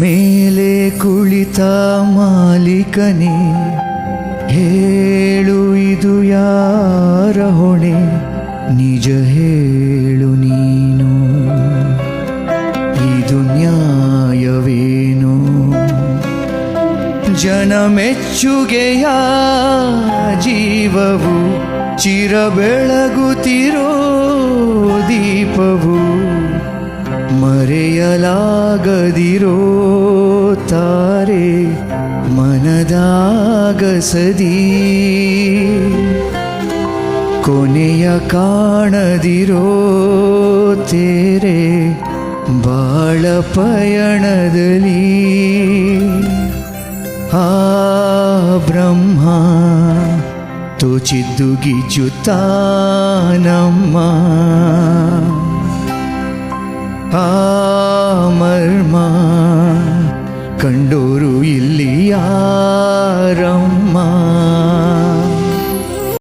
ಮೇಲೆ ಕುಳಿತ ಮಾಲೀಕನೇ, ಹೇಳು ಇದು ಯಾರ ಹೊಣೆ, ನಿಜ ಹೇಳು ನೀನು, ಇದು ನ್ಯಾಯವೇನು? ಜನ ಮೆಚ್ಚುಗೆಯ ಜೀವವು, ಚಿರ ಬೆಳಗುತ್ತಿರೋ ದೀಪವು, ಮರೆಯಲಾಗದಿರೋ ತಾರೆ ಮನದಾಗಸದಿ, ಕೊನೆಯ ಕಾಣದಿರೋ ತೇರೆ ಬಾಳ ಪಯಣದಲ್ಲಿ. ಆ ಬ್ರಹ್ಮ ತೋಚಿದ್ದು ಗಿಚ್ಚುತ್ತಾನಮ್ಮ, ಆ ಮರ್ಮ ಕಂಡೋರು ಇಲ್ಲಿ ಯಾರಮ್ಮ?